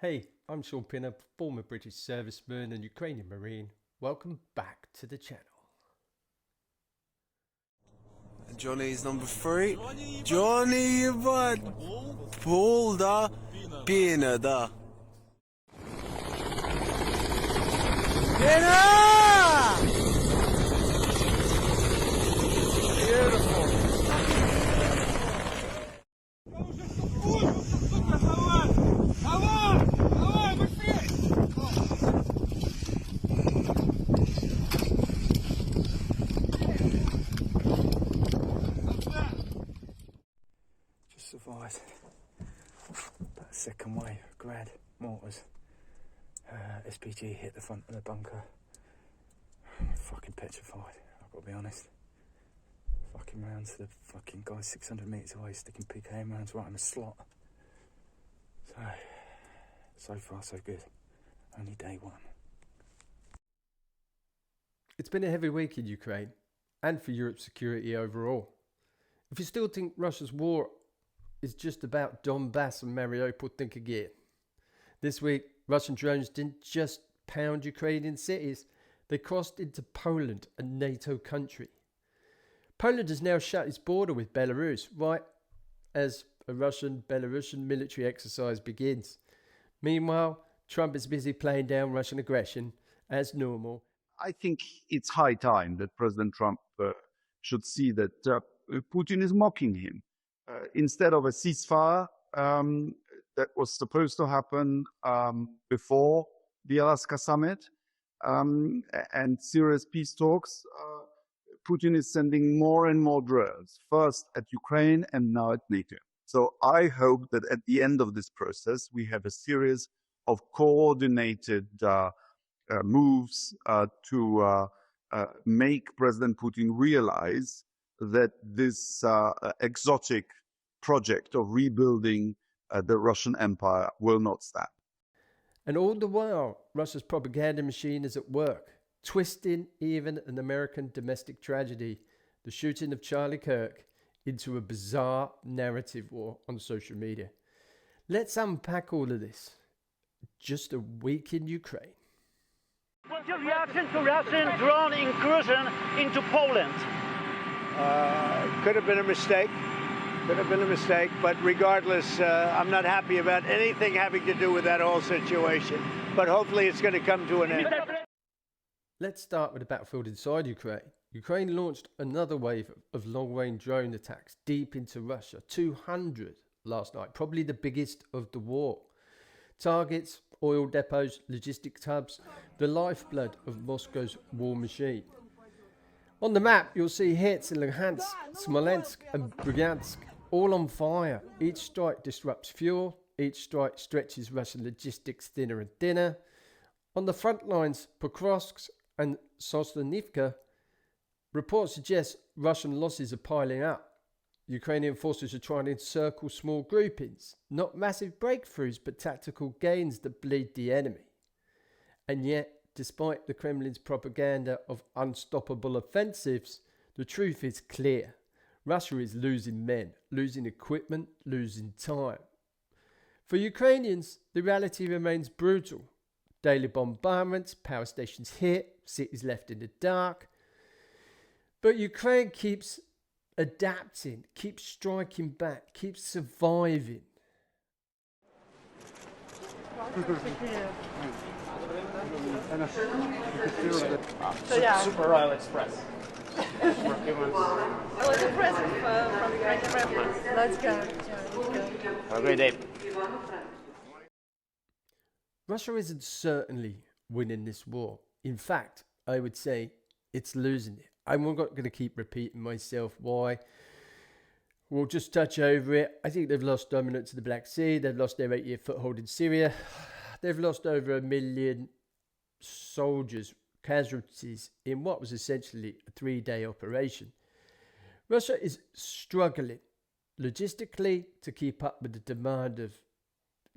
Hey, I'm Shaun, former British serviceman and Ukrainian Marine. Welcome back to the channel. Johnny's number 3. Johnny, ебать! Пол, да? Пена, да. Pena! Beautiful. Just survived that second wave of grad mortars. SPG hit the front of the bunker. Fucking petrified, I've got to be honest. Fucking rounds, the fucking guy 600 metres away sticking PKM rounds right in the slot. So far so good. Only day one. It's been a heavy week in Ukraine and for Europe's security overall. If you still think Russia's war is just about Donbass and Mariupol, think again. This week, Russian drones didn't just pound Ukrainian cities, they crossed into Poland, a NATO country. Poland has now shut its border with Belarus, right as a Russian-Belarusian military exercise begins. Meanwhile, Trump is busy playing down Russian aggression as normal. I think it's high time that President Trump should see that Putin is mocking him. Instead of a ceasefire that was supposed to happen before the Alaska summit and serious peace talks, Putin is sending more and more drones, first at Ukraine and now at NATO. So I hope that at the end of this process, we have a series of coordinated moves to make President Putin realize that this exotic project of rebuilding the Russian Empire will not stand. And all the while, Russia's propaganda machine is at work, twisting even an American domestic tragedy, the shooting of Charlie Kirk, into a bizarre narrative war on social media. Let's unpack all of this. Just a week in Ukraine. What's your reaction to Russian drone incursion into Poland? Could have been a mistake. But regardless, I'm not happy about anything having to do with that whole situation. But hopefully it's going to come to an end. Let's start with the battlefield inside Ukraine. Ukraine launched another wave of long-range drone attacks deep into Russia, 200 last night, probably the biggest of the war. Targets, oil depots, logistics hubs, the lifeblood of Moscow's war machine. On the map, you'll see hits in Luhansk, Smolensk and Bryansk, all on fire. Each strike disrupts fuel. Each strike stretches Russian logistics thinner and thinner. On the front lines, Pokrovsk and Sosnivka, reports suggest Russian losses are piling up. Ukrainian forces are trying to encircle small groupings, not massive breakthroughs, but tactical gains that bleed the enemy. And yet, despite the Kremlin's propaganda of unstoppable offensives, the truth is clear. Russia is losing men, losing equipment, losing time. For Ukrainians, the reality remains brutal. Daily bombardments, power stations hit, cities left in the dark. But Ukraine keeps adapting, keeps striking back, keeps surviving. Super Royal Express. It was a present from Kremlin. Let's go. Have a great day. Russia isn't certainly winning this war. In fact, I would say it's losing it. I'm not going to keep repeating myself why. We'll just touch over it. I think they've lost dominance of the Black Sea. They've lost their 8-year foothold in Syria. They've lost over 1 million soldiers, casualties in what was essentially a 3-day operation. Russia is struggling logistically to keep up with the demand of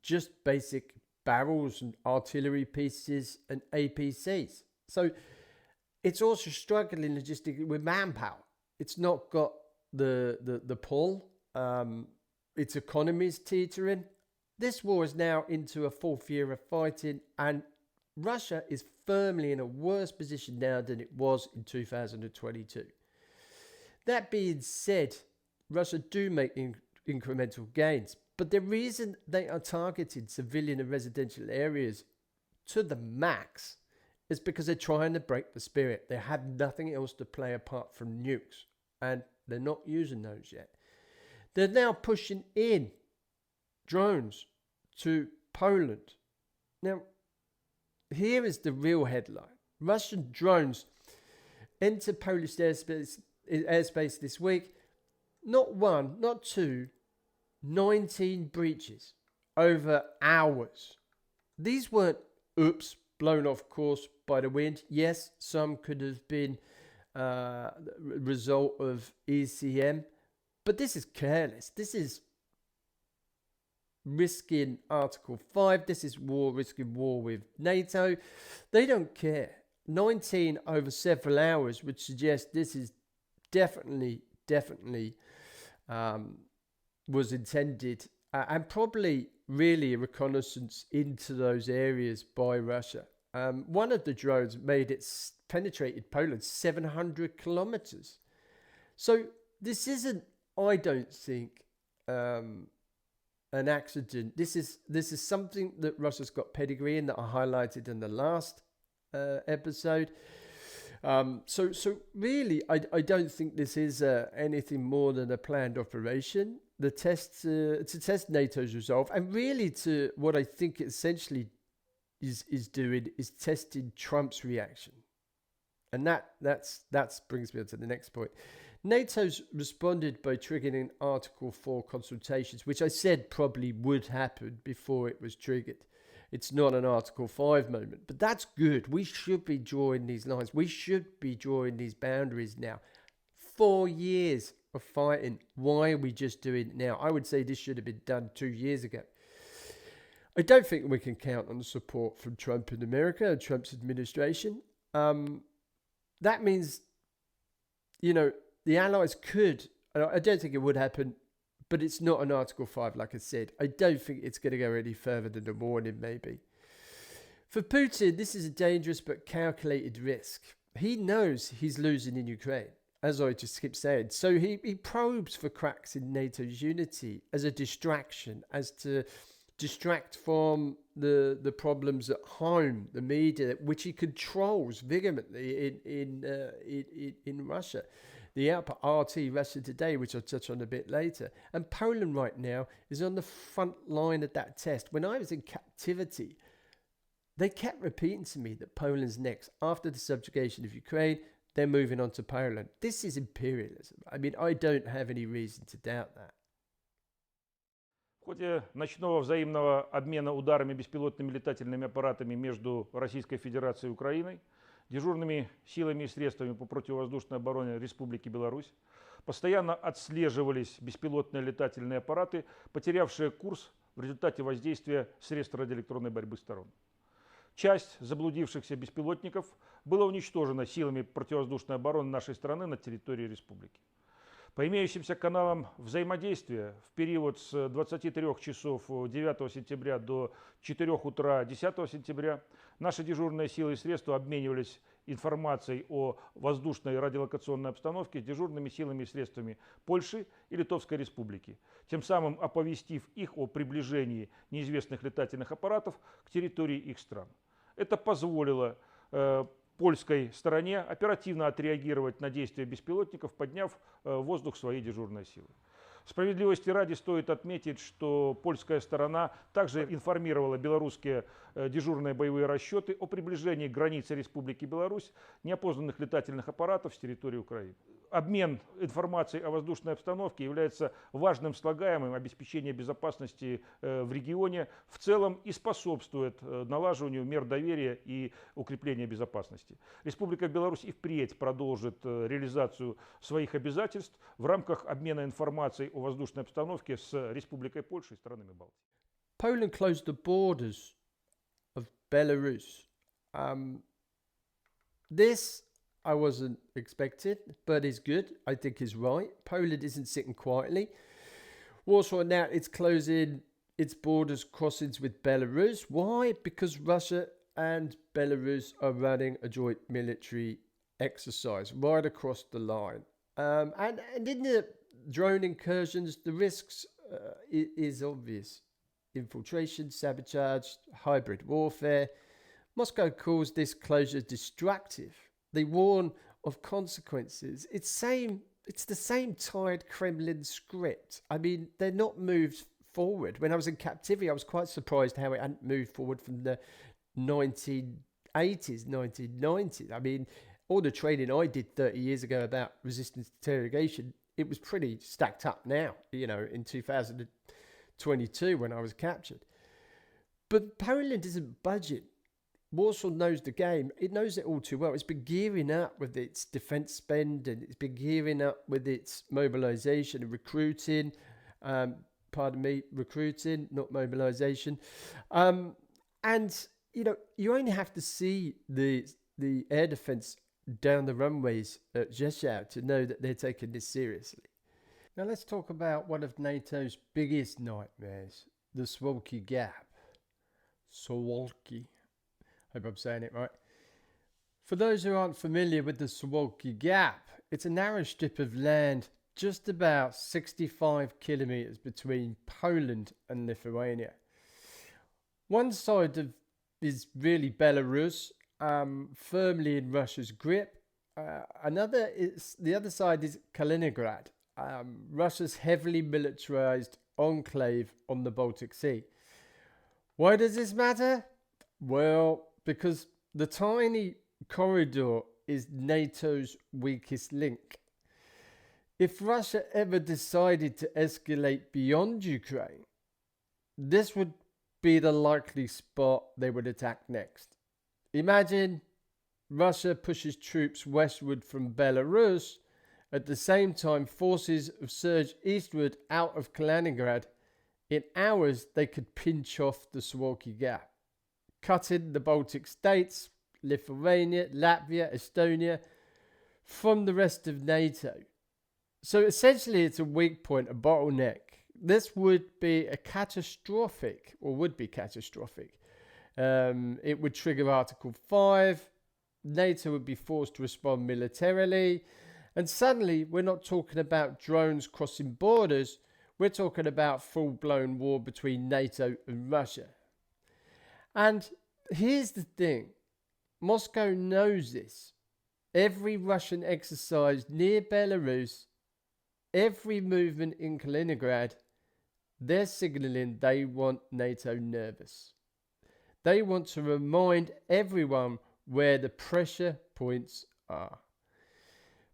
just basic barrels and artillery pieces and APCs. So it's also struggling logistically with manpower. It's not got the pull. Its economy is teetering. This war is now into a fourth year of fighting, and Russia is firmly in a worse position now than it was in 2022. That being said, Russia do make incremental gains, but the reason they are targeting civilian and residential areas to the max is because they're trying to break the spirit. They have nothing else to play apart from nukes, and they're not using those yet. They're now pushing in drones to Poland. Now, here is the real headline. Russian drones enter Polish airspace this week. Not one, not two, 19 breaches over hours. These weren't, oops, blown off course by the wind. Yes, some could have been result of ECM, but this is careless. This is risking Article 5. This is risking war with NATO. They don't care. 19 over several hours would suggest this is definitely was intended and probably really a reconnaissance into those areas by Russia. One of the drones penetrated Poland 700 kilometers. So this isn't, I don't think, an accident. This is something that Russia's got pedigree in, that I highlighted in the last episode. So really, I don't think this is anything more than a planned operation. The test to test NATO's resolve, and really to what I think it essentially is doing is testing Trump's reaction, and that brings me on to the next point. NATO's responded by triggering Article 4 consultations, which I said probably would happen before it was triggered. It's not an Article 5 moment, but that's good. We should be drawing these lines. We should be drawing these boundaries now. 4 years of fighting. Why are we just doing it now? I would say this should have been done 2 years ago. I don't think we can count on the support from Trump in America and Trump's administration. That means, the Allies could, I don't think it would happen, but it's not an Article 5, like I said. I don't think it's going to go any further than a warning, maybe. For Putin, this is a dangerous but calculated risk. He knows he's losing in Ukraine, as I just keep saying. So he probes for cracks in NATO's unity as a distraction, as to distract from the problems at home, the media, which he controls vehemently in Russia. The output RT Russia Today, which I'll touch on a bit later. And Poland right now is on the front line of that test. When I was in captivity, they kept repeating to me that Poland's next. After the subjugation of Ukraine, they're moving on to Poland. This is imperialism. I mean, I don't have any reason to doubt that. В ходе ночного взаимного обмена ударами беспилотными летательными аппаратами между Российской Федерацией и Украиной, дежурными силами и средствами по противовоздушной обороне Республики Беларусь постоянно отслеживались беспилотные летательные аппараты, потерявшие курс в результате воздействия средств радиоэлектронной борьбы сторон. Часть заблудившихся беспилотников была уничтожена силами противовоздушной обороны нашей страны на территории республики. По имеющимся каналам взаимодействия в период с 23 часов 9 сентября до 4 утра 10 сентября наши дежурные силы и средства обменивались информацией о воздушной радиолокационной обстановке с дежурными силами и средствами Польши и Литовской Республики, тем самым оповестив их о приближении неизвестных летательных аппаратов к территории их стран. Это позволило польской стороне оперативно отреагировать на действия беспилотников, подняв в воздух свои дежурные силы. Справедливости ради стоит отметить, что польская сторона также информировала белорусские дежурные боевые расчеты о приближении к границе Республики Беларусь неопознанных летательных аппаратов с территории Украины. Обмен информацией о воздушной обстановке является важным слагаемым обеспечения безопасности в регионе в целом и способствует налаживанию мер доверия и укреплению безопасности. Республика Беларусь и впредь продолжит реализацию своих обязательств в рамках обмена информацией о воздушной обстановке с Республикой Польша и странами Балтии. Poland closed the borders of Belarus. This I wasn't expecting, but is good. I think is right. Poland isn't sitting quietly. Warsaw now it's closing its borders crossings with Belarus. Why? Because Russia and Belarus are running a joint military exercise right across the line. And in the drone incursions, the risks is obvious. Infiltration, sabotage, hybrid warfare. Moscow calls this closure destructive. They warn of consequences. It's the same tired Kremlin script. I mean, they're not moved forward. When I was in captivity, I was quite surprised how it hadn't moved forward from the 1980s, 1990s. I mean, all the training I did 30 years ago about resistance interrogation, it was pretty stacked up now, in 2022 when I was captured. But Poland isn't budging. Warsaw knows the game. It knows it all too well. It's been gearing up with its defence spend, and it's been gearing up with its mobilisation and recruiting. Recruiting, not mobilisation. And, you only have to see the air defence down the runways at Rzeszów to know that they're taking this seriously. Now let's talk about one of NATO's biggest nightmares, the Suwalki Gap. Suwalki. Hope I'm saying it right. For those who aren't familiar with the Suwalki Gap, it's a narrow strip of land just about 65 kilometers between Poland and Lithuania. One side is really Belarus, firmly in Russia's grip. The other side is Kaliningrad, Russia's heavily militarized enclave on the Baltic Sea. Why does this matter? Well, because the tiny corridor is NATO's weakest link. If Russia ever decided to escalate beyond Ukraine, this would be the likely spot they would attack next. Imagine Russia pushes troops westward from Belarus. At the same time, forces have surged eastward out of Kaliningrad. In hours, they could pinch off the Suwalki Gap, cutting the Baltic states, Lithuania, Latvia, Estonia, from the rest of NATO. So essentially, it's a weak point, a bottleneck. This would be catastrophic. It would trigger Article 5. NATO would be forced to respond militarily. And suddenly, we're not talking about drones crossing borders. We're talking about full-blown war between NATO and Russia. And here's the thing. Moscow knows this. Every Russian exercise near Belarus, every movement in Kaliningrad, they're signaling they want NATO nervous. They want to remind everyone where the pressure points are.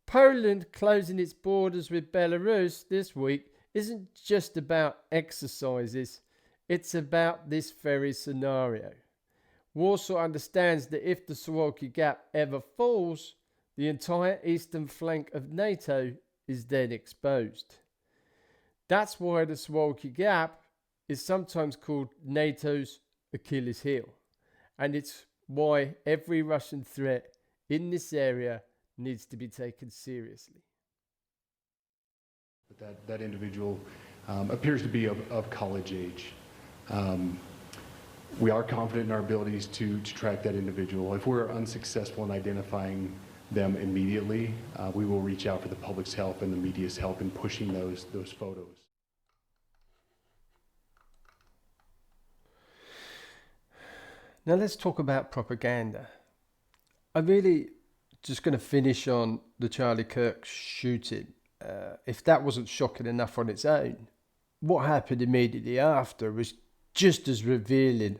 Poland closing its borders with Belarus this week isn't just about exercises, it's about this very scenario. Warsaw understands that if the Suwalki Gap ever falls, the entire eastern flank of NATO is then exposed. That's why the Suwalki Gap is sometimes called NATO's Achilles heel. And it's why every Russian threat in this area needs to be taken seriously. But that individual appears to be of college age. We are confident in our abilities to track that individual. If we're unsuccessful in identifying them immediately, we will reach out for the public's help and the media's help in pushing those photos. Now let's talk about propaganda. I'm really just going to finish on the Charlie Kirk shooting. If that wasn't shocking enough on its own, what happened immediately after was just as revealing.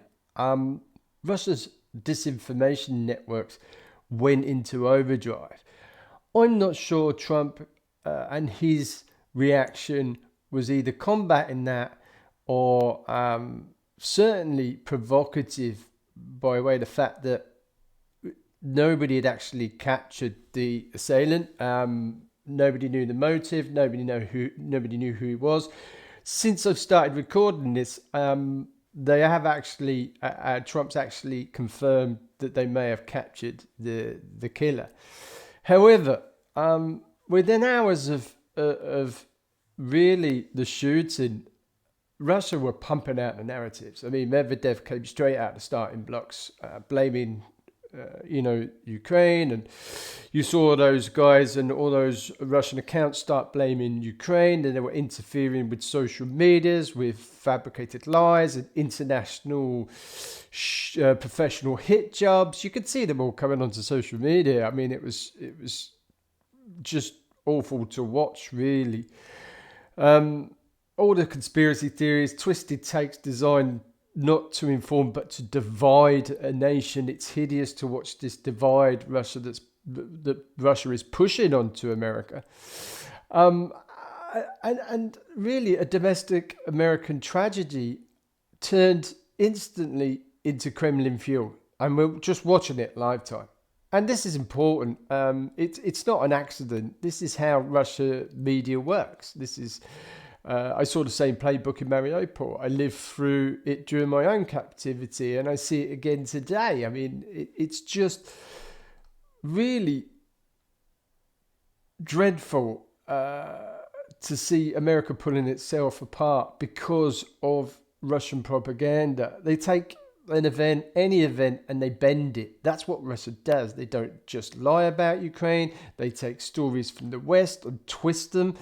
Russia's disinformation networks went into overdrive. I'm not sure Trump and his reaction was either combating that or certainly provocative by way of the fact that nobody had actually captured the assailant. Nobody knew the motive. Nobody knew who he was. Since I've started recording this, they have actually Trump's actually confirmed that they may have captured the killer. However, within hours of really the shooting, Russia were pumping out the narratives. I mean, Medvedev came straight out the starting blocks, blaming, Ukraine. And you saw those guys and all those Russian accounts start blaming Ukraine. And they were interfering with social medias, with fabricated lies and international professional hit jobs. You could see them all coming onto social media. I mean, it was just awful to watch, really. All the conspiracy theories, twisted takes designed not to inform but to divide a nation. It's hideous to watch this divide that Russia is pushing onto America. And really a domestic American tragedy turned instantly into Kremlin fuel. And we're just watching it live time. And this is important. It's not an accident. This is how Russia media works. This is... I saw the same playbook in Mariupol. I lived through it during my own captivity, and I see it again today. I mean, it's just really dreadful to see America pulling itself apart because of Russian propaganda. They take any event, and they bend it. That's what Russia does. They don't just lie about Ukraine. They take stories from the West and twist them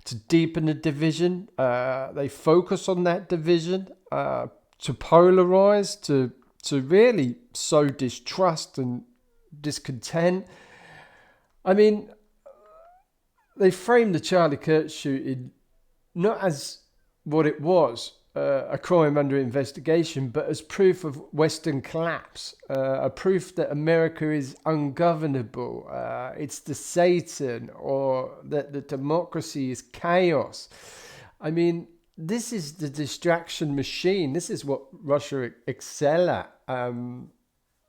to deepen the division. They focus on that division to polarize, to really sow distrust and discontent. I mean, they framed the Charlie Kirk shooting not as what it was, a crime under investigation, but as proof of Western collapse, a proof that America is ungovernable, it's the Satan, or that the democracy is chaos. I mean, this is the distraction machine. This is what Russia excel at.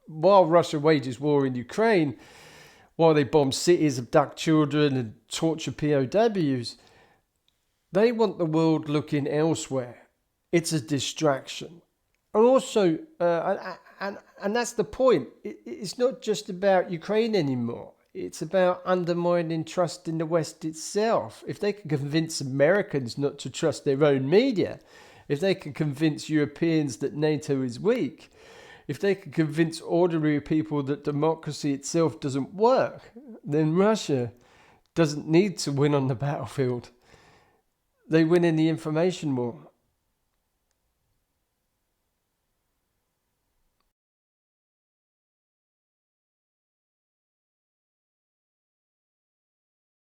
While Russia wages war in Ukraine, while they bomb cities, abduct children and torture POWs, they want the world looking elsewhere. It's a distraction. And also, and that's the point, it's not just about Ukraine anymore. It's about undermining trust in the West itself. If they can convince Americans not to trust their own media, if they can convince Europeans that NATO is weak, if they can convince ordinary people that democracy itself doesn't work, then Russia doesn't need to win on the battlefield. They win in the information war.